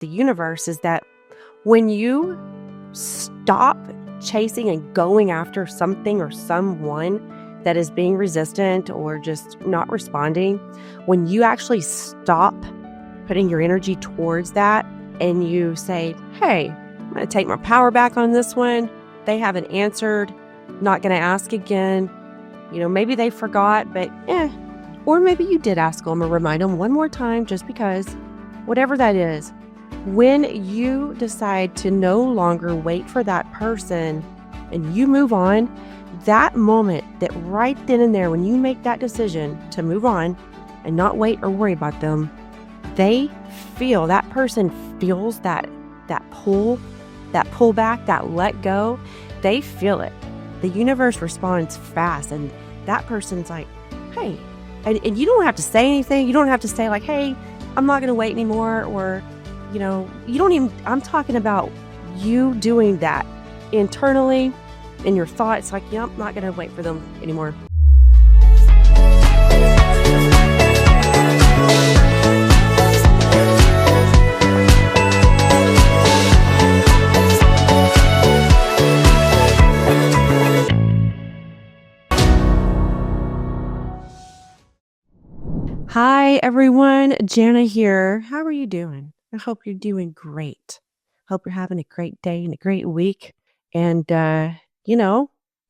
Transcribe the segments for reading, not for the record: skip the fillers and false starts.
the universe is that when you stop chasing and going after something or someone that is being resistant or just not responding, when you actually stop putting your energy towards that and you say, hey, I'm going to take my power back on this one. They haven't answered, not going to ask again. Maybe they forgot, but or maybe you did ask them or remind them one more time just because, whatever that is. When you decide to no longer wait for that person and you move on, that moment, that right then and there, when you make that decision to move on and not wait or worry about them, that person feels that pull back, that let go. They feel it. The universe responds fast, and that person's like, hey, and you don't have to say anything. You don't have to say like, hey, I'm not going to wait anymore, or you don't even, I'm talking about you doing that internally in your thoughts, like, I'm not going to wait for them anymore. Hi, everyone. Janna here. How are you doing? I hope you're doing great. Hope you're having a great day and a great week. And, I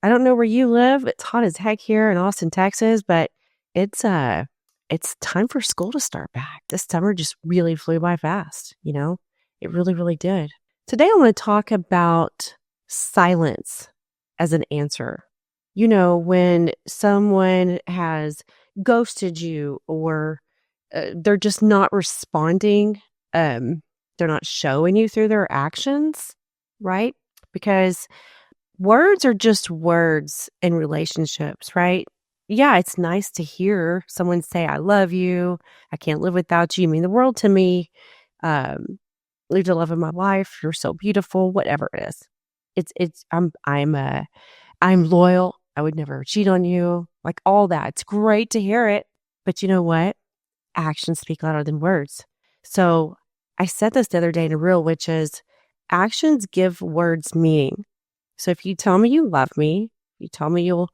don't know where you live. It's hot as heck here in Austin, Texas, but it's time for school to start back. This summer just really flew by fast. It really, really did. Today, I want to talk about silence as an answer. When someone has ghosted you or they're just not responding, they're not showing you through their actions, right? Because words are just words in relationships, right? Yeah, it's nice to hear someone say, I love you, I can't live without you, you mean the world to me, you're the love of my life, you're so beautiful, whatever it is. I'm loyal, I would never cheat on you, like all that. It's great to hear it, but you know what? Actions speak louder than words. So I said this the other day in a reel, which is actions give words meaning. So if you tell me you love me, you tell me you'll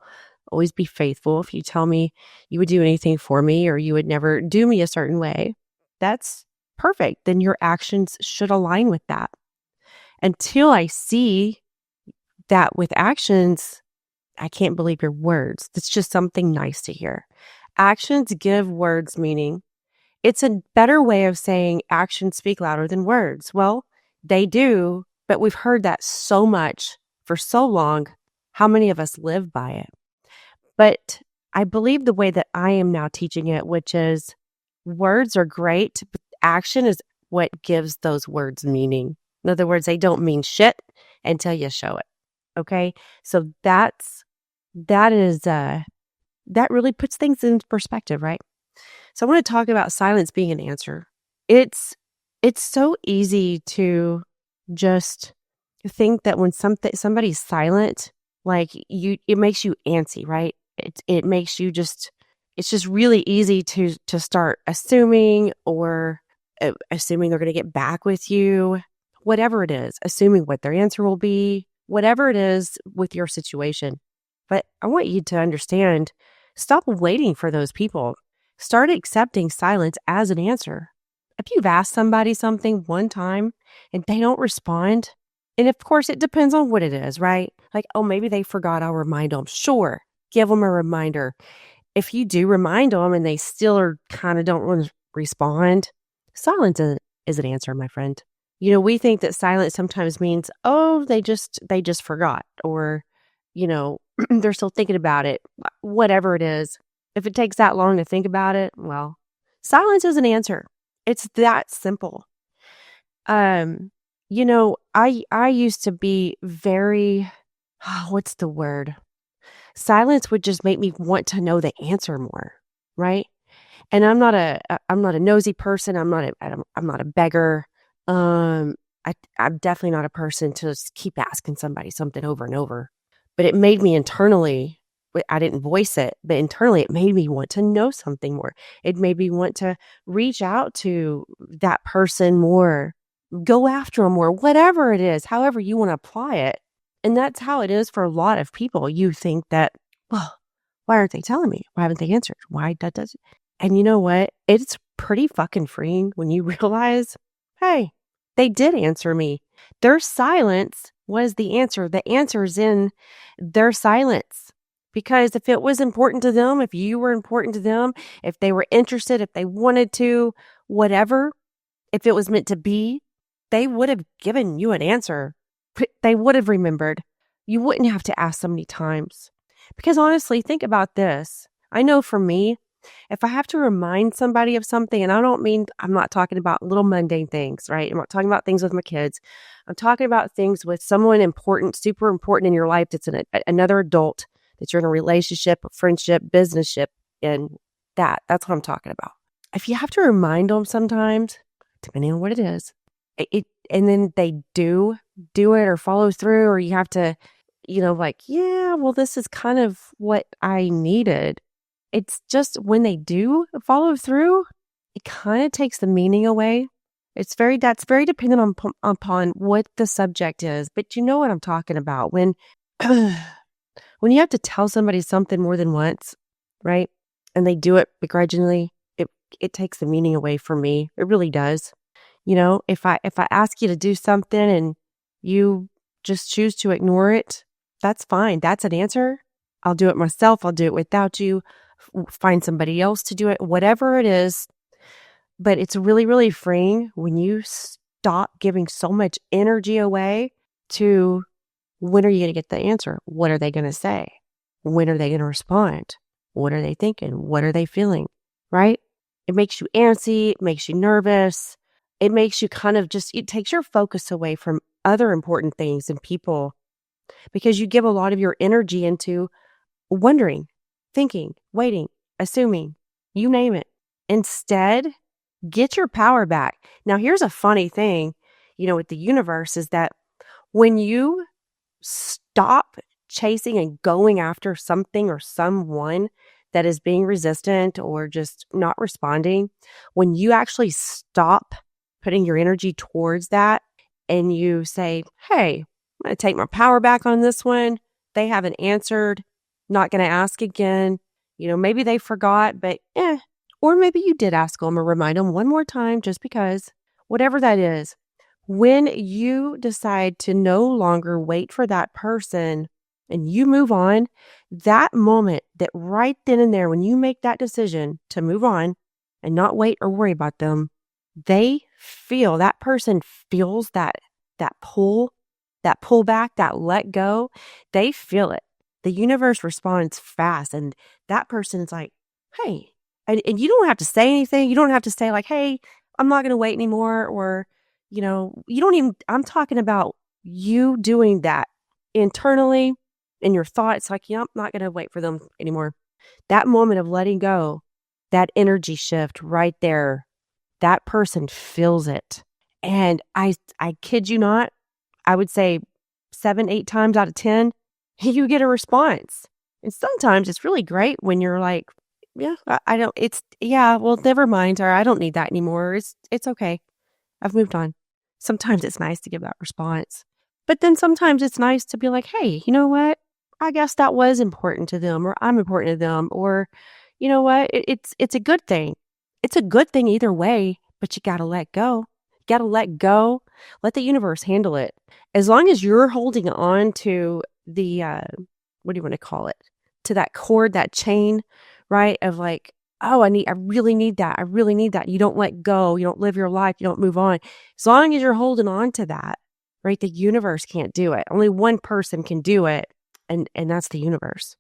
always be faithful, if you tell me you would do anything for me or you would never do me a certain way, that's perfect. Then your actions should align with that. Until I see that with actions, I can't believe your words. That's just something nice to hear. Actions give words meaning. It's a better way of saying actions speak louder than words. Well, they do, but we've heard that so much for so long. How many of us live by it? But I believe the way that I am now teaching it, which is words are great, but action is what gives those words meaning. In other words, they don't mean shit until you show it. Okay? So that really puts things into perspective, right? So I want to talk about silence being an answer. It's so easy to just think that when somebody's silent, like it makes you antsy, right? It makes you it's just really easy to start assuming or assuming they're going to get back with you, whatever it is, assuming what their answer will be, whatever it is with your situation. But I want you to understand, stop waiting for those people. Start accepting silence as an answer. If you've asked somebody something one time and they don't respond, and of course it depends on what it is, right? Like, oh, maybe they forgot, I'll remind them. Sure, give them a reminder. If you do remind them and they still are kind of don't respond, silence is an answer, my friend. We think that silence sometimes means, oh, they just forgot, or, they're still thinking about it, whatever it is. If it takes that long to think about it, well, silence is an answer. It's that simple. I used to be very, what's the word? Silence would just make me want to know the answer more, right? And I'm not a nosy person. I'm not a beggar. I'm definitely not a person to just keep asking somebody something over and over. But it made me internally, I didn't voice it, but internally it made me want to know something more. It made me want to reach out to that person more go after them or whatever it is, however you want to apply it. And that's how it is for a lot of people. You think that, well, why aren't they telling me? Why haven't they answered? Why does it? And you know what? It's pretty fucking freeing when you realize, hey, they did answer me. Their silence was the answer. The answer's in their silence. Because if it was important to them, if you were important to them, if they were interested, if they wanted to, whatever, if it was meant to be, they would have given you an answer. They would have remembered. You wouldn't have to ask so many times. Because honestly, think about this. I know for me, if I have to remind somebody of something, and I'm not talking about little mundane things, right? I'm not talking about things with my kids. I'm talking about things with someone important, super important in your life that's another adult, that you're in a relationship, a friendship, businessship, and that's what I'm talking about. If you have to remind them sometimes, depending on what it is, and then they do it or follow through, or you have to, yeah, well, this is kind of what I needed. It's just when they do follow through, it kind of takes the meaning away. That's very dependent upon what the subject is, but you know what I'm talking about. When you have to tell somebody something more than once, right? And they do it begrudgingly, it takes the meaning away from me. It really does. If I ask you to do something and you just choose to ignore it, that's fine. That's an answer. I'll do it myself. I'll do it without you. Find somebody else to do it, whatever it is. But it's really, really freeing when you stop giving so much energy away to when are you going to get the answer? What are they going to say? When are they going to respond? What are they thinking? What are they feeling? Right? It makes you antsy. It makes you nervous. It makes you it takes your focus away from other important things and people, because you give a lot of your energy into wondering, thinking, waiting, assuming, you name it. Instead, get your power back. Now, here's a funny thing, with the universe is that when you stop chasing and going after something or someone that is being resistant or just not responding, when you actually stop putting your energy towards that and you say, hey, I'm going to take my power back on this one. They haven't answered, not going to ask again. Maybe they forgot, but or maybe you did ask them or remind them one more time just because, whatever that is. When you decide to no longer wait for that person and you move on, that moment, that right then and there, when you make that decision to move on and not wait or worry about them, that person feels that pull back, that let go. They feel it. The universe responds fast, and that person is like, hey, and you don't have to say anything. You don't have to say like, hey, I'm not going to wait anymore, or you don't even, I'm talking about you doing that internally in your thoughts, like, yeah, I'm not going to wait for them anymore. That moment of letting go, that energy shift right there, that person feels it. And I kid you not, I would say 7, 8 times out of 10, you get a response. And sometimes it's really great when you're like, yeah, well, never mind, or I don't need that anymore. It's okay. I've moved on. Sometimes it's nice to give that response. But then sometimes it's nice to be like, hey, you know what? I guess that was important to them, or I'm important to them, or you know what? It's a good thing. It's a good thing either way, but you got to let go. Got to let go. Let the universe handle it. As long as you're holding on to the, what do you want to call it? To that cord, that chain, right? Of like, oh, I really need that. I really need that. You don't let go. You don't live your life. You don't move on. As long as you're holding on to that, right? The universe can't do it. Only one person can do it. And that's the universe.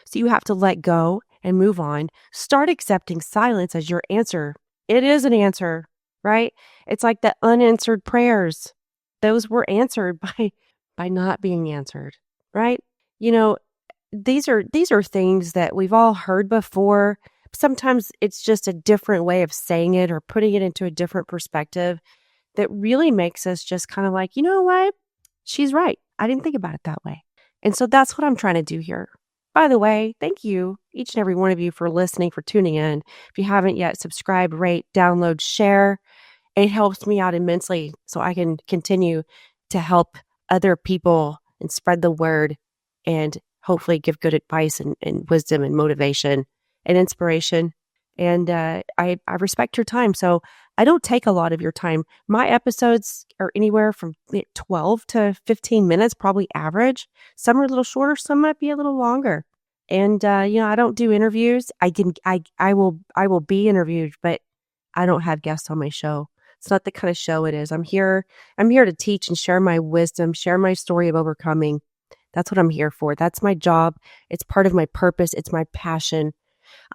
So you have to let go and move on. Start accepting silence as your answer. It is an answer, right? It's like the unanswered prayers. Those were answered by not being answered, right? These are things that we've all heard before. Sometimes it's just a different way of saying it or putting it into a different perspective that really makes us just kind of like, you know what? She's right. I didn't think about it that way. And so that's what I'm trying to do here. By the way, thank you, each and every one of you, for listening, for tuning in. If you haven't yet, subscribe, rate, download, share. it helps me out immensely so I can continue to help other people and spread the word and hopefully give good advice and wisdom and motivation and inspiration. And I respect your time. So I don't take a lot of your time. My episodes are anywhere from 12 to 15 minutes, probably average. Some are a little shorter, some might be a little longer. And I don't do interviews. I will be interviewed, but I don't have guests on my show. It's not the kind of show it is. I'm here to teach and share my wisdom, share my story of overcoming. That's what I'm here for. That's my job. It's part of my purpose. It's my passion.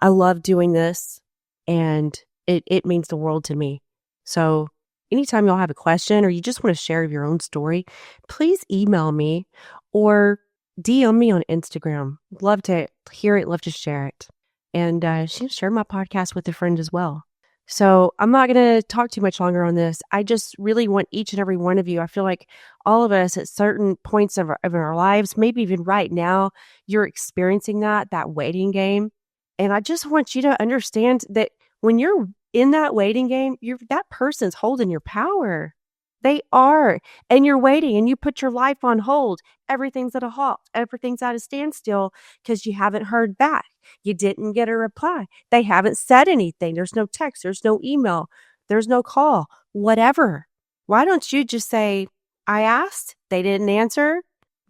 I love doing this, and it means the world to me. So anytime y'all have a question or you just want to share your own story, please email me or DM me on Instagram. Love to hear it, love to share it. And share my podcast with a friend as well. So I'm not going to talk too much longer on this. I just really want each and every one of you. I feel like all of us at certain points of our lives, maybe even right now, you're experiencing that waiting game. And I just want you to understand that when you're in that waiting game, that person's holding your power. They are. And you're waiting and you put your life on hold. Everything's at a halt. Everything's at a standstill because you haven't heard back. You didn't get a reply. They haven't said anything. There's no text. There's no email. There's no call. Whatever. Why don't you just say, I asked, they didn't answer.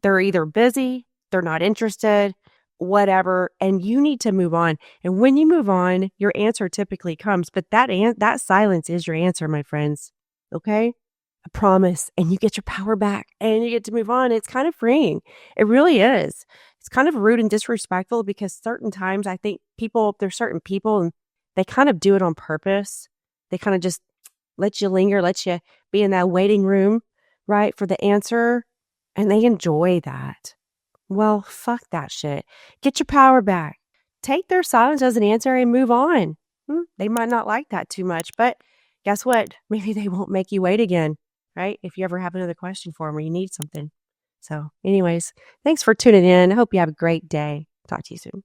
They're either busy, they're not interested, whatever, and you need to move on. And when you move on, your answer typically comes, but that silence is your answer, my friends. Okay? I promise. And you get your power back and you get to move on. It's kind of freeing. It really is. It's kind of rude and disrespectful because certain times I think there's certain people and they kind of do it on purpose. They kind of just let you linger, let you be in that waiting room, right, for the answer. And they enjoy that. Well, fuck that shit. Get your power back. Take their silence as an answer and move on. They might not like that too much, but guess what? Maybe they won't make you wait again, right? If you ever have another question for them or you need something. So anyways, thanks for tuning in. I hope you have a great day. Talk to you soon.